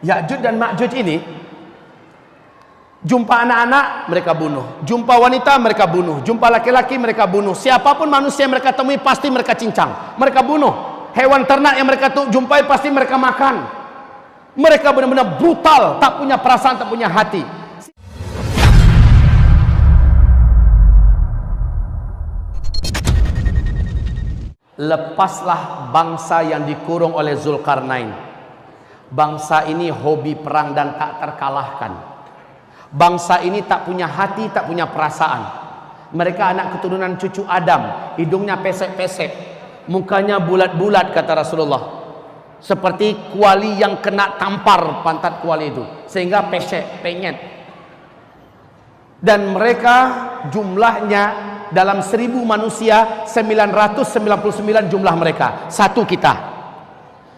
Ya'juj dan Ma'juj ini, jumpa anak-anak mereka bunuh, jumpa wanita mereka bunuh, jumpa laki-laki mereka bunuh, siapapun manusia yang mereka temui pasti mereka cincang, mereka bunuh. Hewan ternak yang mereka jumpai pasti mereka makan. Mereka benar-benar brutal, tak punya perasaan, tak punya hati. Lepaslah bangsa yang dikurung oleh Zulkarnain. Bangsa ini hobi perang dan tak terkalahkan. Bangsa ini tak punya hati, tak punya perasaan. Mereka anak keturunan cucu Adam, hidungnya pesek-pesek, mukanya bulat-bulat kata Rasulullah, seperti kuali yang kena tampar pantat kuali itu, sehingga pesek, penyet. Dan mereka jumlahnya dalam 1000 manusia 999 jumlah mereka, satu kita.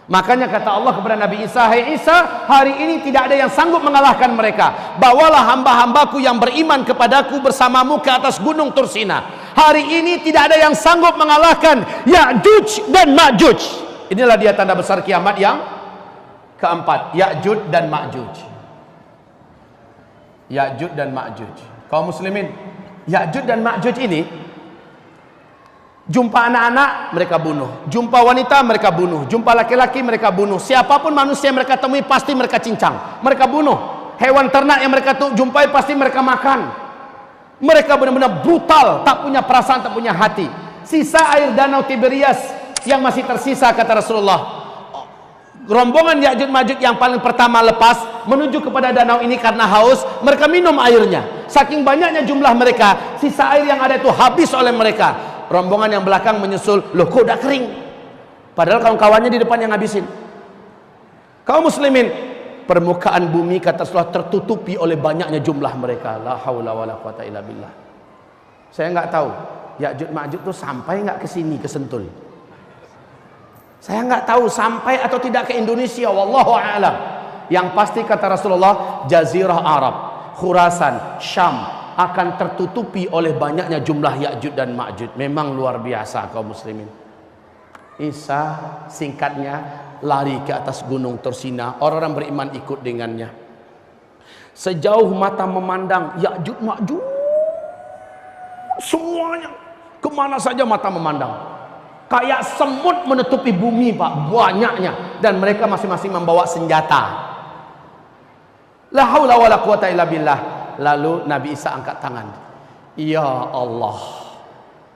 Makanya kata Allah kepada Nabi Isa, "Hai Isa, hari ini tidak ada yang sanggup mengalahkan mereka. Bawalah hamba-hambaku yang beriman kepadaku bersamamu ke atas gunung Tursina. Hari ini tidak ada yang sanggup mengalahkan Ya'juj dan Ma'juj." Inilah dia tanda besar kiamat yang keempat, Ya'juj dan Ma'juj. Ya'juj dan Ma'juj. Kaum muslimin, Ya'juj dan Ma'juj ini, jumpa anak-anak mereka bunuh, jumpa wanita mereka bunuh, jumpa laki-laki mereka bunuh, siapapun manusia yang mereka temui pasti mereka cincang, mereka bunuh. Hewan ternak yang mereka jumpai pasti mereka makan. Mereka benar-benar brutal, tak punya perasaan, tak punya hati. Sisa air danau Tiberias yang masih tersisa kata Rasulullah. Rombongan Ya'juj Ma'juj yang paling pertama lepas menuju kepada danau ini karena haus, mereka minum airnya. Saking banyaknya jumlah mereka, sisa air yang ada itu habis oleh mereka. Rombongan yang belakang menyusul, loh kok udah kering? Padahal kawan-kawannya di depan yang ngabisin. Kaum muslimin, permukaan bumi kata Rasulullah tertutupi oleh banyaknya jumlah mereka. La haula wala quwata illa billah. Saya nggak tahu Ya'juj Ma'juj itu sampai nggak ke sini, ke Sentul. Saya nggak tahu sampai atau tidak ke Indonesia, wallahu a'lam. Yang pasti kata Rasulullah, Jazirah Arab, Khurasan, Syam akan tertutupi oleh banyaknya jumlah Ya'juj dan Ma'juj. Memang luar biasa kaum muslimin. Isa singkatnya lari ke atas gunung Tursina, orang-orang beriman ikut dengannya. Sejauh mata memandang Ya'juj Ma'juj, semuanya kemana saja mata memandang. Kayak semut menutupi bumi Pak, banyaknya, dan mereka masing-masing membawa senjata. La haula wala quwata illa billah. Lalu Nabi Isa angkat tangan, ya Allah,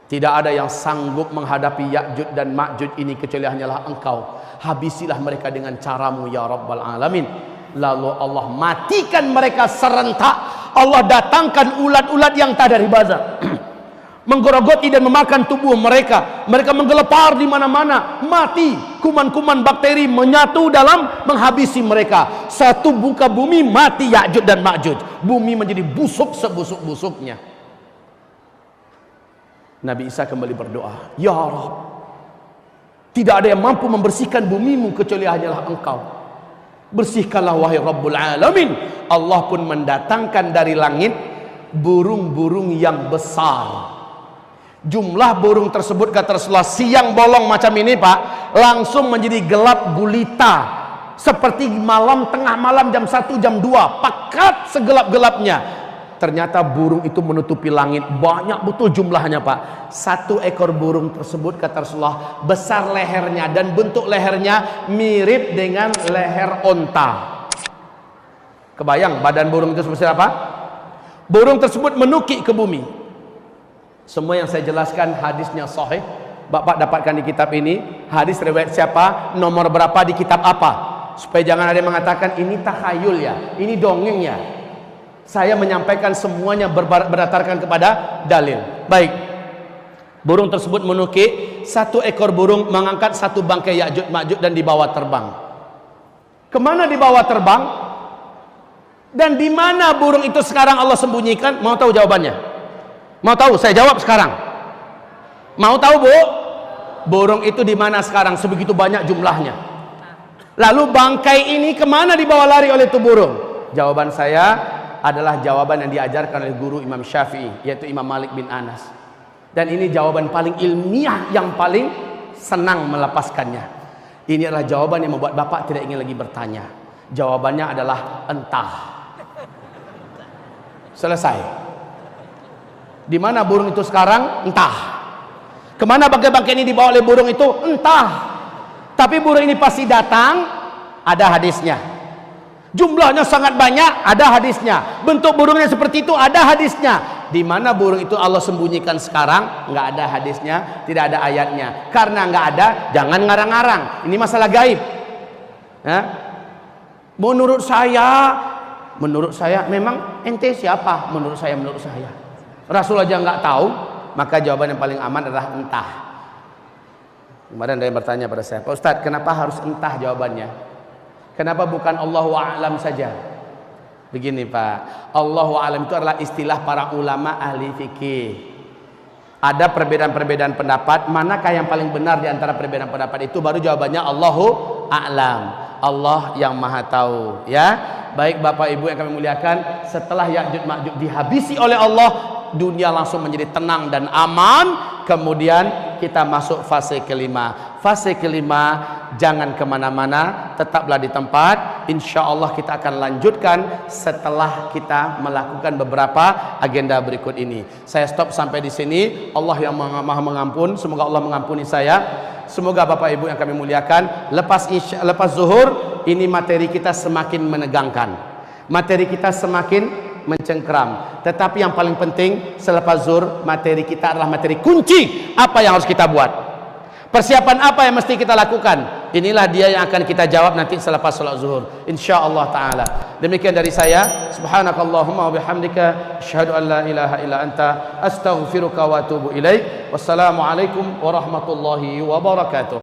tidak ada yang sanggup menghadapi Ya'juj dan Ma'juj ini kecuali hanyalah Engkau. Habisilah mereka dengan caramu ya Rabbal Alamin. Lalu Allah matikan mereka serentak. Allah datangkan ulat-ulat yang tak dari bazar menggerogoti dan memakan tubuh mereka. Mereka menggelepar di mana-mana, mati. Kuman-kuman bakteri menyatu dalam menghabisi mereka. Satu buka bumi mati Ya'juj dan Ma'juj. Bumi menjadi busuk sebusuk-busuknya. Nabi Isa kembali berdoa, ya Rabb, tidak ada yang mampu membersihkan bumimu kecuali hanyalah Engkau. Bersihkanlah wahai Rabbul Alamin. Allah pun mendatangkan dari langit burung-burung yang besar. Jumlah burung tersebut kata Rasulullah siang bolong macam ini Pak, langsung menjadi gelap gulita, seperti malam, tengah malam jam 1 jam 2, pekat segelap-gelapnya. Ternyata burung itu menutupi langit, banyak betul jumlahnya Pak. Satu ekor burung tersebut kata Rasulullah besar lehernya dan bentuk lehernya mirip dengan leher onta. Kebayang badan burung itu seperti apa? Burung tersebut menukik ke bumi. Semua yang saya jelaskan hadisnya sahih. Bapak dapatkan di kitab ini. Hadis riwayat siapa, nomor berapa, di kitab apa, supaya jangan ada yang mengatakan ini takhayul ya, ini dongeng ya. Saya menyampaikan semuanya berdasarkan kepada dalil. Baik, burung tersebut menukik. Satu ekor burung mengangkat satu bangkai Ya'juj Ma'juj dan dibawa terbang. Kemana dibawa terbang? Dan di mana burung itu sekarang Allah sembunyikan? Mau tahu jawabannya? Mau tahu? Saya jawab sekarang. Mau tahu Bu? Burung itu di mana sekarang? Sebegitu banyak jumlahnya. Lalu bangkai ini kemana dibawa lari oleh itu burung? Jawaban saya adalah jawaban yang diajarkan oleh guru Imam Syafi'i, yaitu Imam Malik bin Anas. Dan ini jawaban paling ilmiah yang paling senang melepaskannya. Ini adalah jawaban yang membuat Bapak tidak ingin lagi bertanya. Jawabannya adalah entah. Selesai. Di mana burung itu sekarang? Entah. Kemana bangkai-bangkai ini dibawa oleh burung itu? Entah. Tapi burung ini pasti datang, ada hadisnya. Jumlahnya sangat banyak, ada hadisnya. Bentuk burungnya seperti itu, ada hadisnya. Di mana burung itu Allah sembunyikan sekarang? Nggak ada hadisnya, tidak ada ayatnya. Karena nggak ada, jangan ngarang-ngarang. Ini masalah gaib. Ya? Menurut saya, memang ente siapa? Menurut saya. Rasul aja nggak tahu, maka jawaban yang paling aman adalah entah. Kemarin ada yang bertanya pada saya, Pak Ustadz, kenapa harus entah jawabannya? Kenapa bukan Allahu a'lam saja? Begini Pak, Allahu a'lam itu adalah istilah para ulama ahli fikih. Ada perbedaan-perbedaan pendapat, manakah yang paling benar di antara perbedaan pendapat itu? Baru jawabannya Allahu a'lam. Allah yang maha tahu, ya. Baik Bapak Ibu yang kami muliakan, setelah Ya'juj Ma'juj dihabisi oleh Allah, dunia langsung menjadi tenang dan aman. Kemudian kita masuk fase kelima. Fase kelima, jangan kemana-mana, tetaplah di tempat. Insya Allah kita akan lanjutkan setelah kita melakukan beberapa agenda berikut ini. Saya stop sampai di sini. Allah yang maha mengampun, semoga Allah mengampuni saya. Semoga Bapak Ibu yang kami muliakan, lepas zuhur ini materi kita semakin menegangkan, materi kita semakin mencengkram. Tetapi yang paling penting selepas zuhur, materi kita adalah materi kunci. Apa yang harus kita buat? Persiapan apa yang mesti kita lakukan? Inilah dia yang akan kita jawab nanti selepas salat zuhur, insyaallah taala. Demikian dari saya. Subhanakallahumma wa bihamdika asyhadu an la ilaha illa anta astaghfiruka wa atubu ilaik. Wassalamualaikum warahmatullahi wabarakatuh.